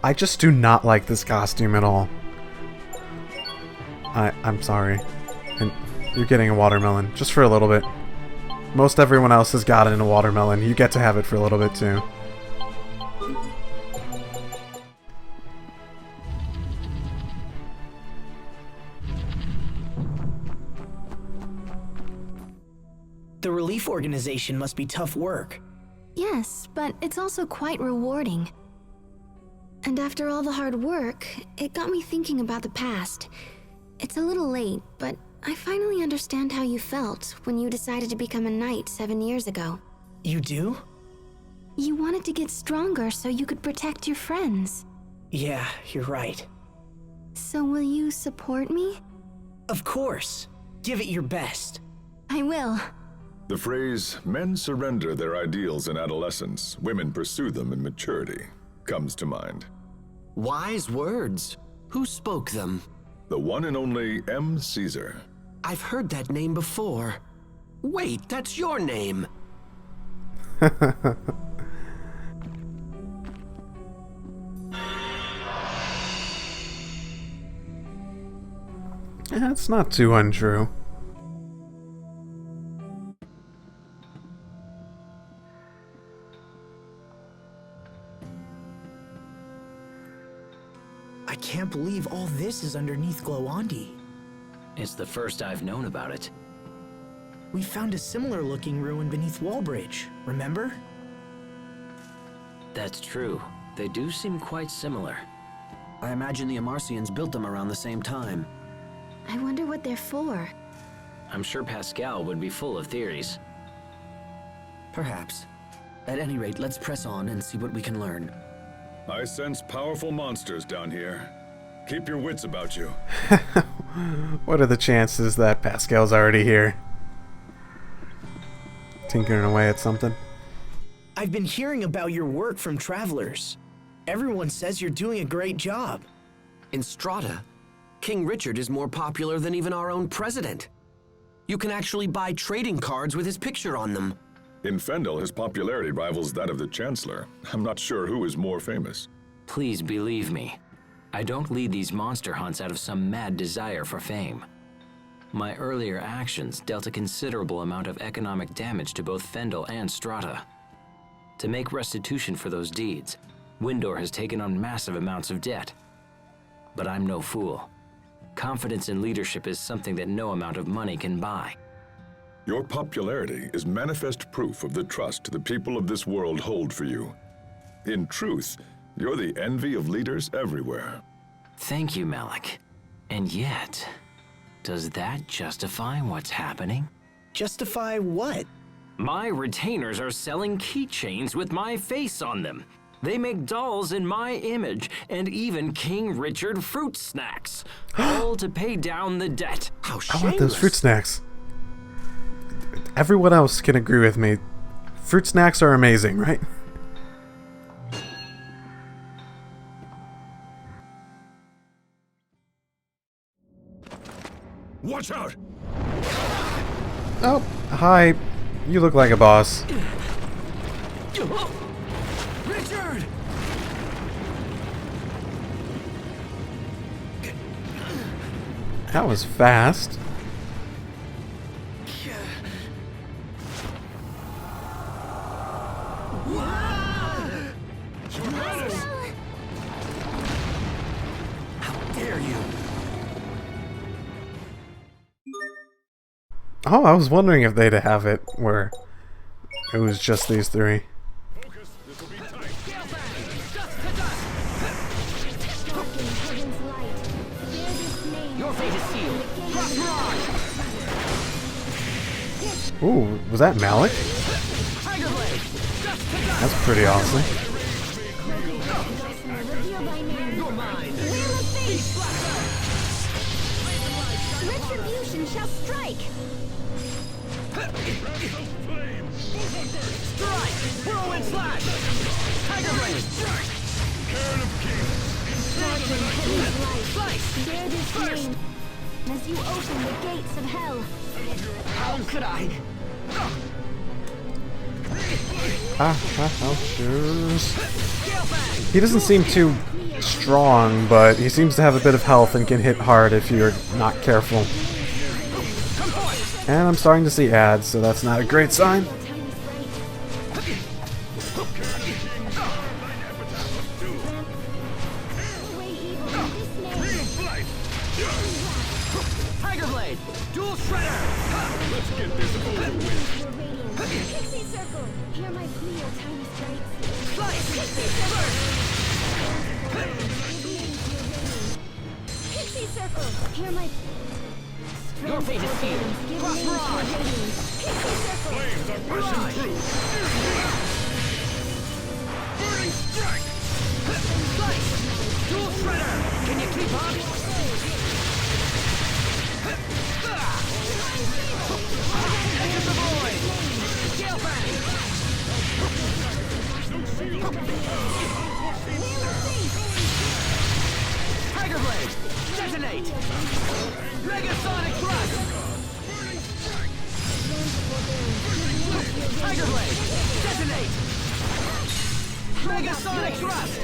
I just do not like this costume at all. I'm sorry. And you're getting a watermelon, just for a little bit. Most everyone else has gotten a watermelon. You get to have it for a little bit too. The relief organization must be tough work. Yes, but it's also quite rewarding. And after all the hard work, it got me thinking about the past. It's a little late, but I finally understand how you felt when you decided to become a knight 7 years ago. You do? You wanted to get stronger so you could protect your friends. Yeah, you're right. So will you support me? Of course. Give it your best. I will. The phrase, men surrender their ideals in adolescence, women pursue them in maturity, comes to mind. Wise words. Who spoke them? The one and only M. Caesar. I've heard that name before. Wait, that's your name. That's not too untrue. I can't believe all this is underneath Glowandi. It's the first I've known about it. We found a similar looking ruin beneath Wallbridge, remember? That's true. They do seem quite similar. I imagine the Amarcians built them around the same time. I wonder what they're for. I'm sure Pascal would be full of theories. Perhaps. At any rate, let's press on and see what we can learn. I sense powerful monsters down here. Keep your wits about you. What are the chances that Pascal's already here? Tinkering away at something? I've been hearing about your work from travelers. Everyone says you're doing a great job. In Strata, King Richard is more popular than even our own president. You can actually buy trading cards with his picture on them. In Fendel, his popularity rivals that of the Chancellor. I'm not sure who is more famous. Please believe me. I don't lead these monster hunts out of some mad desire for fame. My earlier actions dealt a considerable amount of economic damage to both Fendel and Strata. To make restitution for those deeds, Windor has taken on massive amounts of debt. But I'm no fool. Confidence in leadership is something that no amount of money can buy. Your popularity is manifest proof of the trust the people of this world hold for you. In truth, you're the envy of leaders everywhere. Thank you, Malik. And yet, does that justify what's happening? Justify what? My retainers are selling keychains with my face on them. They make dolls in my image, and even King Richard fruit snacks, all to pay down the debt. How I shameless. want those fruit snacks. Everyone else can agree with me. Fruit snacks are amazing, right? Watch out! Oh, hi. You look like a boss. Richard! That was fast. How dare you? Oh, I was wondering if they'd have it where it was just these three. Focus, this will be tight. Your fate is sealed. Ooh, was that Malik? That's pretty awesome. Retribution shall strike! Strike! Whirlwind slash! Tiger blade! Cairn of Kings. Bear this name as you open the gates of hell. How could I? Oh, sure. He doesn't seem too strong, but he seems to have a bit of health and can hit hard if you're not careful. And I'm starting to see ads, so that's not a great sign. Tiger Blade! Dual Shredder! Let's get this over with. Pixie Circle! Hear my plea, O tiny sprites. Slice! Pixie Circle! Pixie Circle! Hear my... Your fate is sealed! Cross Mirage! Pixie Circle! Flames are rushing through. Burning strike. Slice! Dual Shredder! Can you keep up? Edge of the Void! Gale Fang! Tiger Blade! Detonate! Megasonic Thrust! Tiger Blade! Detonate! Megasonic Thrust!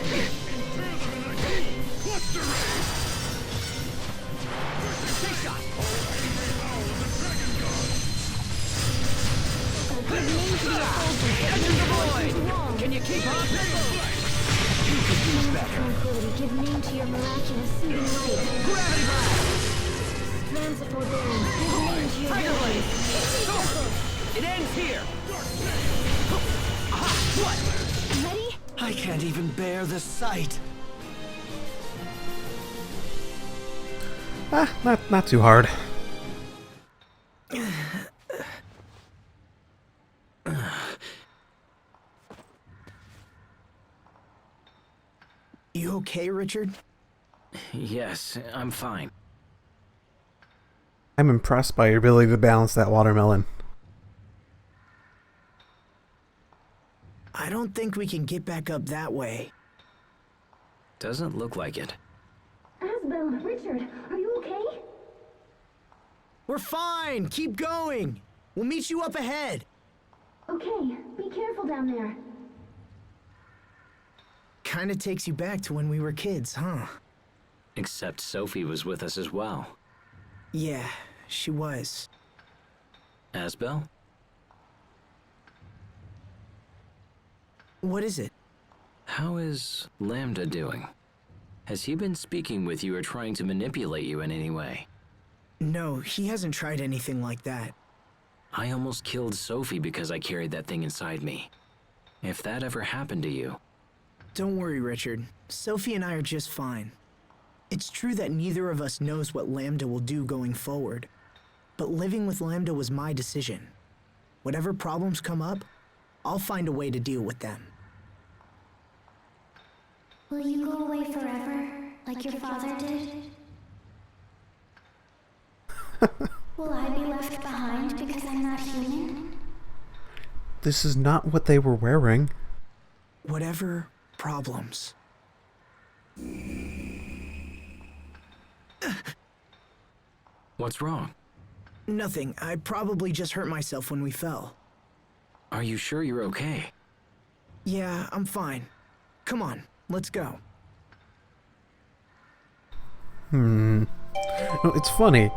Take shot! Edge of the Void! Can you keep up? Tranquility, give name to your miraculous soothing light. Gravity Blast! Strands of forbearance, give name to your Tiger Blade! Pixie Circle! It ends here! Aha! What? Ready? I can't even bear the sight. Not too hard. You okay, Richard? Yes, I'm fine. I'm impressed by your ability to balance that watermelon. I don't think we can get back up that way. Doesn't look like it. Asbel, Richard, are you okay? We're fine! Keep going! We'll meet you up ahead! Okay, be careful down there. Kinda takes you back to when we were kids, huh? Except Sophie was with us as well. Yeah, she was. Asbel? What is it? How is Lambda doing? Has he been speaking with you or trying to manipulate you in any way? No, he hasn't tried anything like that. I almost killed Sophie because I carried that thing inside me. If that ever happened to you... Don't worry, Richard. Sophie and I are just fine. It's true that neither of us knows what Lambda will do going forward. But living with Lambda was my decision. Whatever problems come up, I'll find a way to deal with them. Will you go away forever, like your father did? Will I be left behind because I'm not human? This is not what they were wearing. Whatever problems. What's wrong? Nothing. I probably just hurt myself when we fell. Are you sure you're okay? Yeah, I'm fine. Come on, let's go. No, it's funny.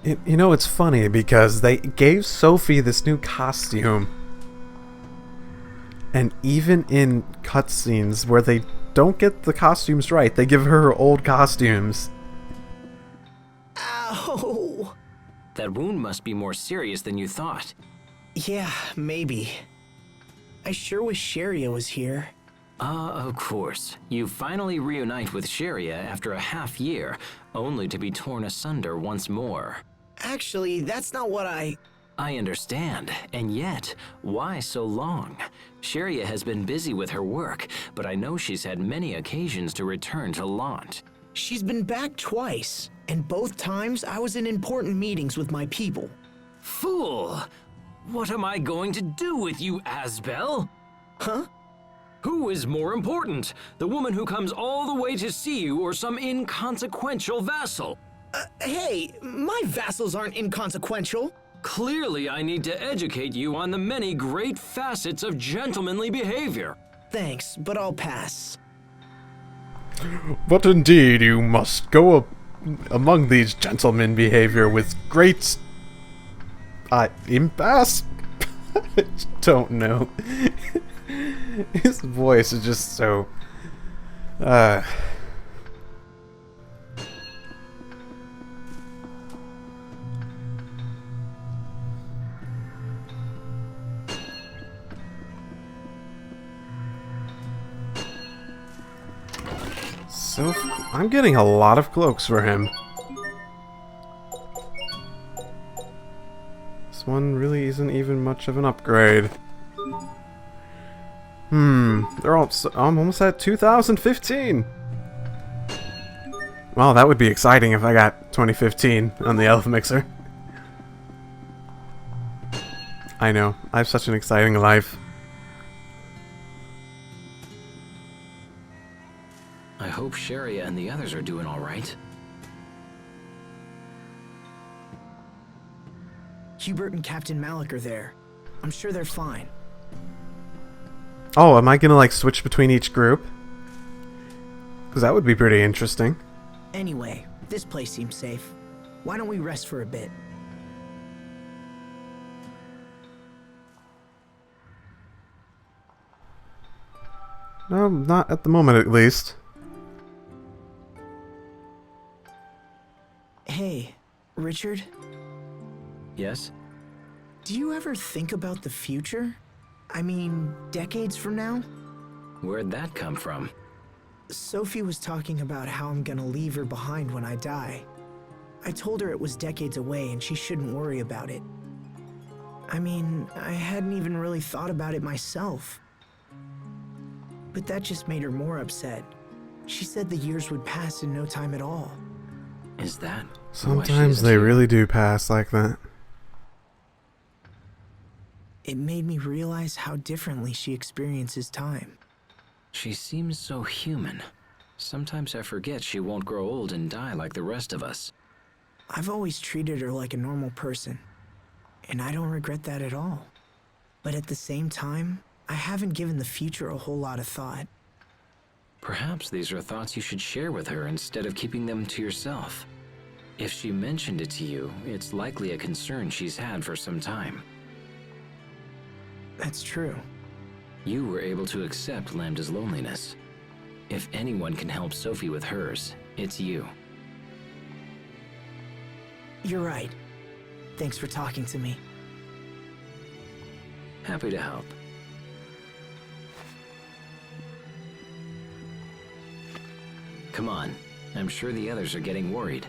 It's funny because they gave Sophie this new costume. And even in cutscenes where they don't get the costumes right, they give her old costumes. Ow! That wound must be more serious than you thought. Yeah, maybe. I sure wish Sharia was here. Of course. You finally reunite with Sharia after a half year, only to be torn asunder once more. Actually, that's not what I understand, and yet, why so long? Sharia has been busy with her work, but I know she's had many occasions to return to Lant. She's been back twice, and both times I was in important meetings with my people. Fool! What am I going to do with you, Asbel? Huh? Who is more important? The woman who comes all the way to see you or some inconsequential vassal? Hey, my vassals aren't inconsequential. Clearly, I need to educate you on the many great facets of gentlemanly behavior. Thanks, but I'll pass. But indeed, you must go among these gentlemen behavior with great... impasse? I don't know. His voice is just so... So, I'm getting a lot of cloaks for him. This one really isn't even much of an upgrade. They're all... I'm almost at 2015! Well, that would be exciting if I got 2015 on the Elf Mixer. I know, I have such an exciting life. I hope Sharia and the others are doing all right. Hubert and Captain Malik are there. I'm sure they're fine. Oh, am I gonna like switch between each group? Because that would be pretty interesting. Anyway, this place seems safe. Why don't we rest for a bit? No, not at the moment at least. Hey, Richard, Yes? do you ever think about the future? I mean, decades from now? Where'd that come from? Sophie was talking about how I'm gonna leave her behind when I die. I told her it was decades away and she shouldn't worry about it. I mean, I hadn't even really thought about it myself. But that just made her more upset. She said the years would pass in no time at all. Is that why she Sometimes isn't they here? really do pass like that. It made me realize how differently she experiences time. She seems so human. Sometimes I forget she won't grow old and die like the rest of us. I've always treated her like a normal person, and I don't regret that at all. But at the same time, I haven't given the future a whole lot of thought. Perhaps these are thoughts you should share with her instead of keeping them to yourself. If she mentioned it to you, it's likely a concern she's had for some time. That's true. You were able to accept Lambda's loneliness. If anyone can help Sophie with hers, it's you. You're right. Thanks for talking to me. Happy to help. Come on. I'm sure the others are getting worried.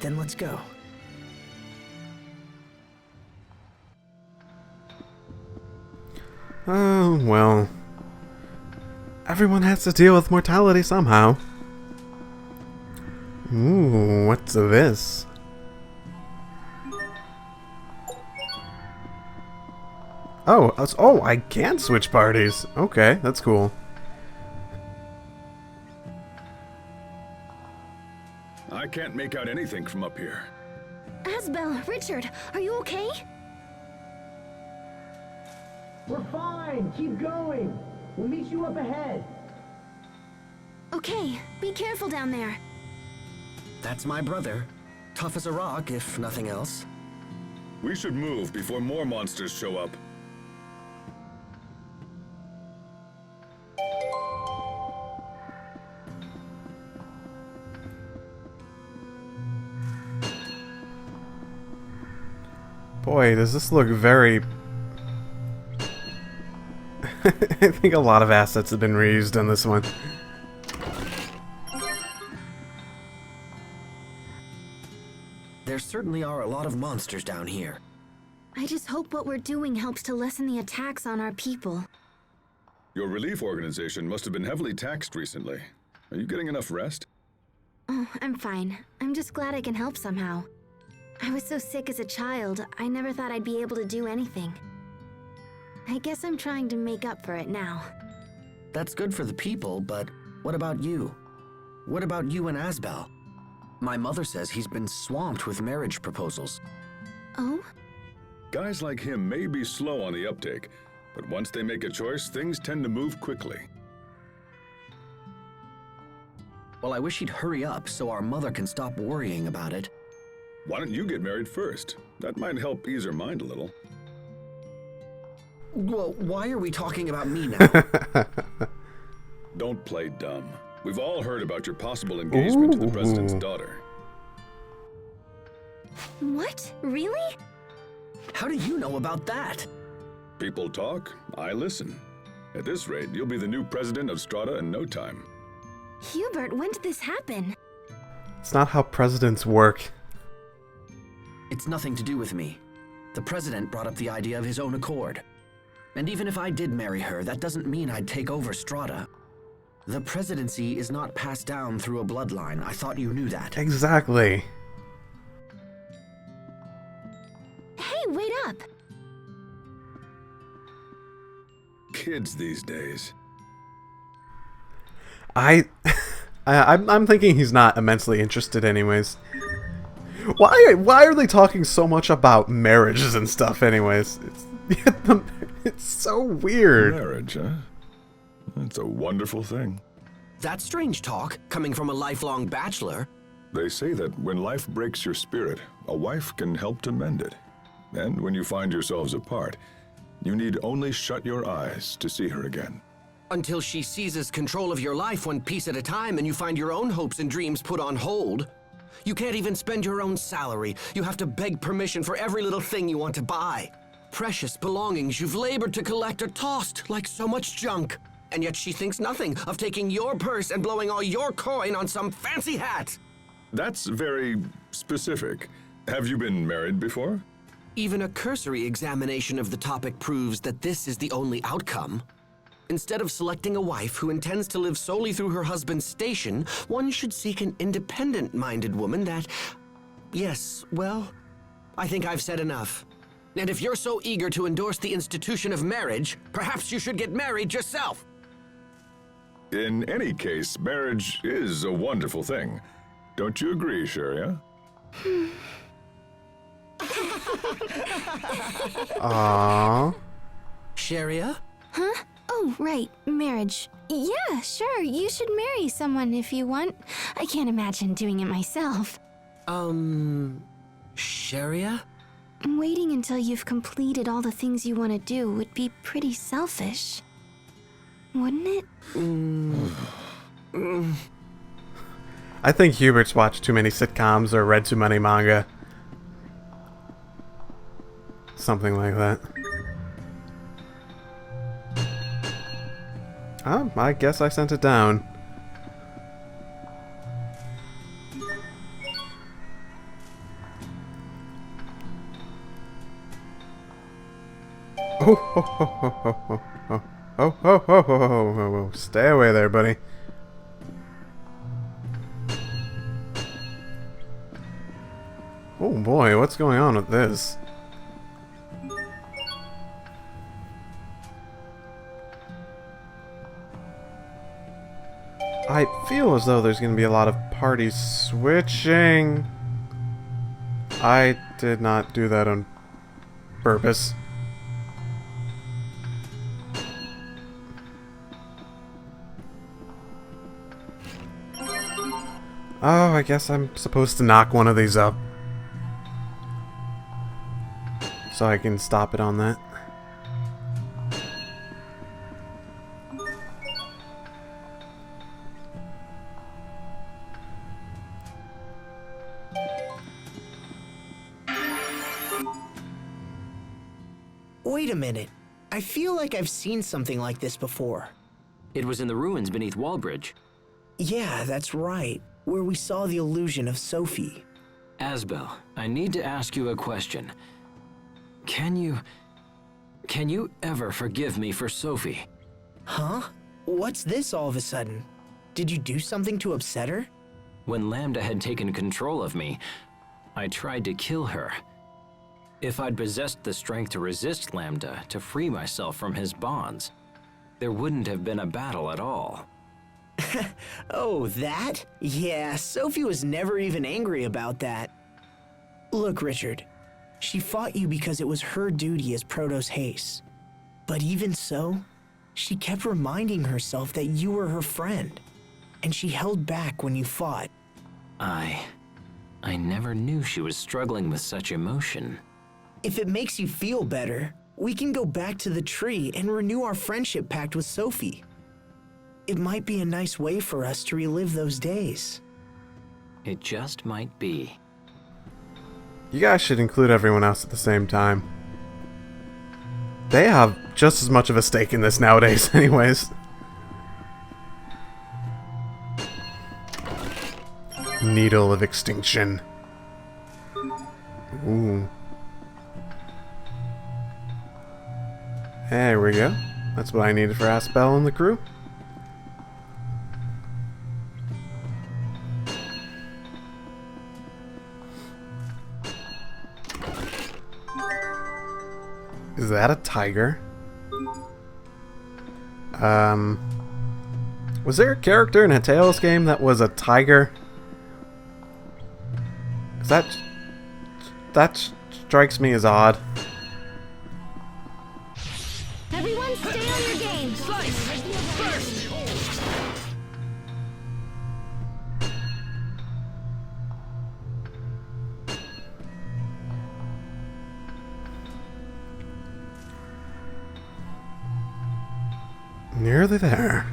Then let's go. Oh, well. Everyone has to deal with mortality somehow. Ooh, what's this? Oh, I can switch parties. Okay, that's cool. I can't make out anything from up here. Asbel, Richard, are you okay? We're fine. Keep going. We'll meet you up ahead. Okay, be careful down there. That's my brother. Tough as a rock, if nothing else. We should move before more monsters show up. Boy, does this look very... I think a lot of assets have been reused on this one. There certainly are a lot of monsters down here. I just hope what we're doing helps to lessen the attacks on our people. Your relief organization must have been heavily taxed recently. Are you getting enough rest? Oh, I'm fine. I'm just glad I can help somehow. I was so sick as a child, I never thought I'd be able to do anything. I guess I'm trying to make up for it now. That's good for the people, but what about you? What about you and Asbel? My mother says he's been swamped with marriage proposals. Oh? Guys like him may be slow on the uptake, But once they make a choice, things tend to move quickly. Well, I wish he'd hurry up so our mother can stop worrying about it. Why don't you get married first? That might help ease her mind a little. Well, why are we talking about me now? Don't play dumb. We've all heard about your possible engagement to the president's daughter. What? Really? How do you know about that? People talk, I listen. At this rate, you'll be the new president of Strata in no time. Hubert, when did this happen? It's not how presidents work. It's nothing to do with me. The president brought up the idea of his own accord. And even if I did marry her, that doesn't mean I'd take over Strata. The presidency is not passed down through a bloodline. I thought you knew that. Exactly. Hey, wait up! Kids these days. I'm thinking he's not immensely interested anyways. Why are they talking so much about marriages and stuff anyways? It's so weird. Marriage, huh? It's a wonderful thing. That's strange talk, coming from a lifelong bachelor. They say that when life breaks your spirit, a wife can help to mend it. And when you find yourselves apart, you need only shut your eyes to see her again. Until she seizes control of your life one piece at a time and you find your own hopes and dreams put on hold. You can't even spend your own salary. You have to beg permission for every little thing you want to buy. Precious belongings you've labored to collect are tossed like so much junk. And yet she thinks nothing of taking your purse and blowing all your coin on some fancy hat. That's very specific. Have you been married before? Even a cursory examination of the topic proves that this is the only outcome. Instead of selecting a wife who intends to live solely through her husband's station, one should seek an independent-minded woman that... Yes, well, I think I've said enough. And if you're so eager to endorse the institution of marriage, perhaps you should get married yourself. In any case, marriage is a wonderful thing. Don't you agree, Sharia? Aww. Sharia? Huh? Oh, right, marriage. Yeah, sure, you should marry someone if you want. I can't imagine doing it myself. Sharia? Waiting until you've completed all the things you want to do would be pretty selfish. Wouldn't it? I think Hubert's watched too many sitcoms or read too many manga. Something like that. I guess I sent it down. Oh, ho, ho, ho, ho, ho, ho. Oh, ho, ho, ho, ho, ho, ho. Stay away there, buddy. Oh boy, what's going on with this? I feel as though there's going to be a lot of parties switching. I did not do that on purpose. Oh, I guess I'm supposed to knock one of these up. So I can stop it on that. Wait a minute. I feel like I've seen something like this before. It was in the ruins beneath Wallbridge. Yeah, that's right. Where we saw the illusion of Sophie. Asbel, I need to ask you a question. Can you ever forgive me for Sophie? Huh? What's this all of a sudden? Did you do something to upset her? When Lambda had taken control of me, I tried to kill her. If I'd possessed the strength to resist Lambda, to free myself from his bonds, there wouldn't have been a battle at all. Oh, that? Yeah, Sophie was never even angry about that. Look, Richard. She fought you because it was her duty as Protos Haste. But even so, she kept reminding herself that you were her friend, and she held back when you fought. I never knew she was struggling with such emotion. If it makes you feel better, we can go back to the tree and renew our friendship pact with Sophie. It might be a nice way for us to relive those days. It just might be. You guys should include everyone else at the same time. They have just as much of a stake in this nowadays, anyways. Needle of Extinction. Ooh. There we go. That's what I needed for Asbel and the crew. Is that a tiger? Was there a character in a Tales game that was a tiger? 'Cause that strikes me as odd. Everyone stay on your game. Nearly there.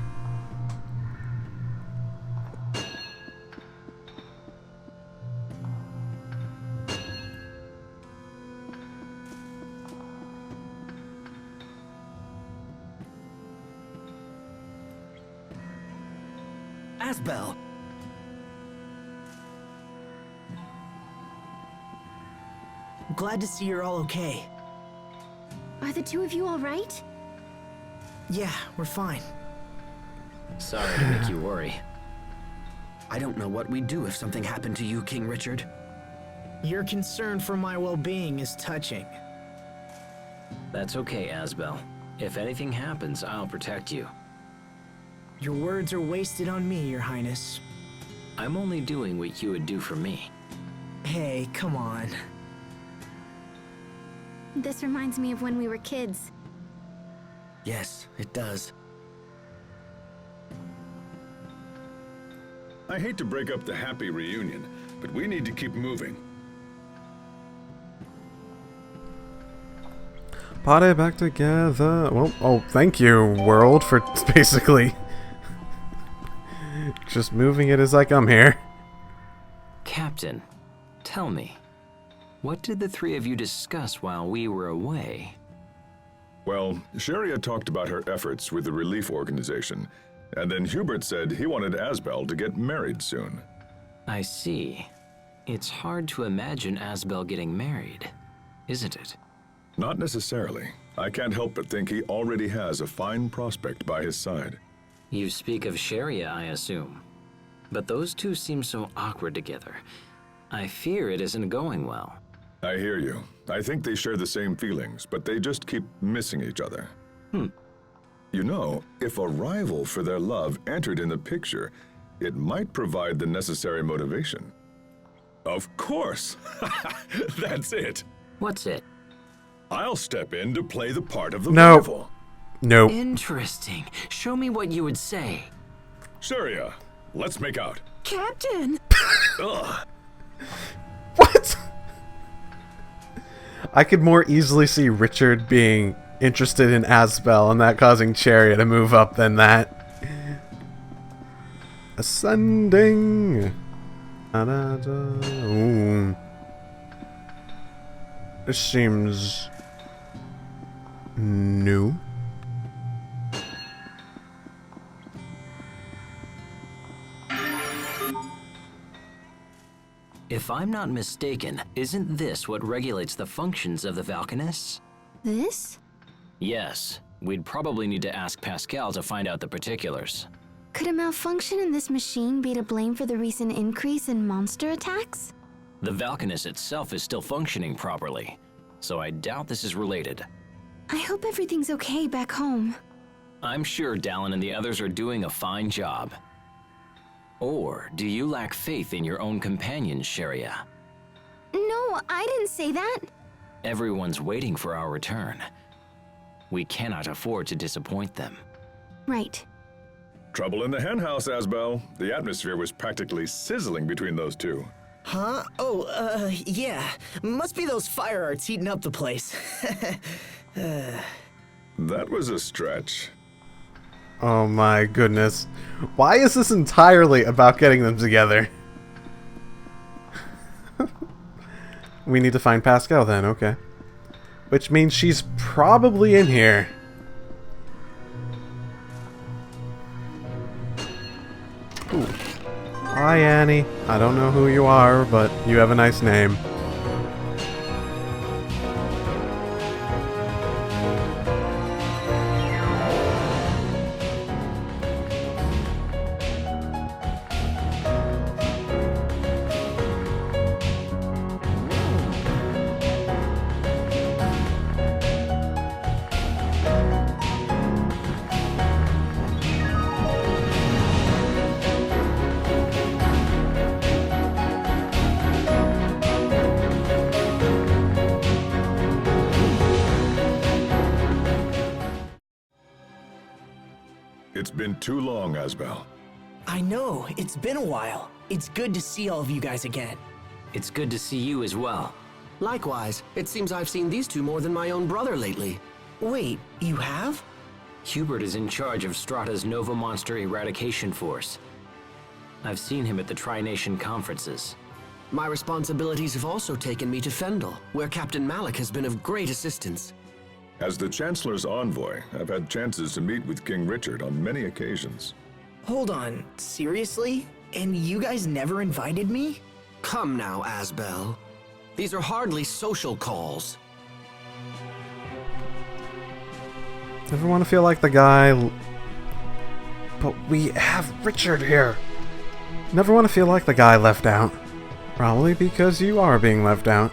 Asbel, I'm glad to see you're all okay. Are the two of you all right? Yeah, we're fine. Sorry to make you worry. I don't know what we'd do if something happened to you, King Richard. Your concern for my well-being is touching. That's okay, Asbel. If anything happens, I'll protect you. Your words are wasted on me, Your Highness. I'm only doing what you would do for me. Hey, come on. This reminds me of when we were kids. Yes, it does. I hate to break up the happy reunion, but we need to keep moving. Party back together. Well, oh, thank you, world, for basically just moving it as I come here. Captain, tell me, what did the three of you discuss while we were away? Well, Sharia talked about her efforts with the relief organization, and then Hubert said he wanted Asbel to get married soon. I see. It's hard to imagine Asbel getting married, isn't it? Not necessarily. I can't help but think he already has a fine prospect by his side. You speak of Sharia, I assume. But those two seem so awkward together. I fear it isn't going well. I hear you. I think they share the same feelings, but they just keep missing each other. You know, if a rival for their love entered in the picture, it might provide the necessary motivation. Of course! That's it! What's it? I'll step in to play the part of the No. rival. Nope. Interesting. Show me what you would say. Sharia, let's make out. Captain! Ugh. What? I could more easily see Richard being interested in Asbel and that causing Chariot to move up than that. Ascending. Da-da-da. Ooh. This seems new. If I'm not mistaken, isn't this what regulates the functions of the Valkanists? This? Yes. We'd probably need to ask Pascal to find out the particulars. Could a malfunction in this machine be to blame for the recent increase in monster attacks? The Valkanist itself is still functioning properly, so I doubt this is related. I hope everything's okay back home. I'm sure Dallin and the others are doing a fine job. Or do you lack faith in your own companions, Sharia? No, I didn't say that. Everyone's waiting for our return. We cannot afford to disappoint them. Right. Trouble in the henhouse, Asbel. The atmosphere was practically sizzling between those two. Huh? Oh, yeah. Must be those fire arts heating up the place. That was a stretch. Oh my goodness. Why is this entirely about getting them together? We need to find Pascal then, okay. Which means she's probably in here. Ooh. Hi, Annie. I don't know who you are, but you have a nice name. It's been too long, Asbel. I know, it's been a while. It's good to see all of you guys again. It's good to see you as well. Likewise, it seems I've seen these two more than my own brother lately. Wait, you have? Hubert is in charge of Strata's Nova Monster Eradication Force. I've seen him at the Tri-Nation conferences. My responsibilities have also taken me to Fendel, where Captain Malik has been of great assistance. As the Chancellor's envoy, I've had chances to meet with King Richard on many occasions. Hold on, seriously? And you guys never invited me? Come now, Asbel. These are hardly social calls. Never want to feel like the guy... But we have Richard here. Never want to feel like the guy left out. Probably because you are being left out.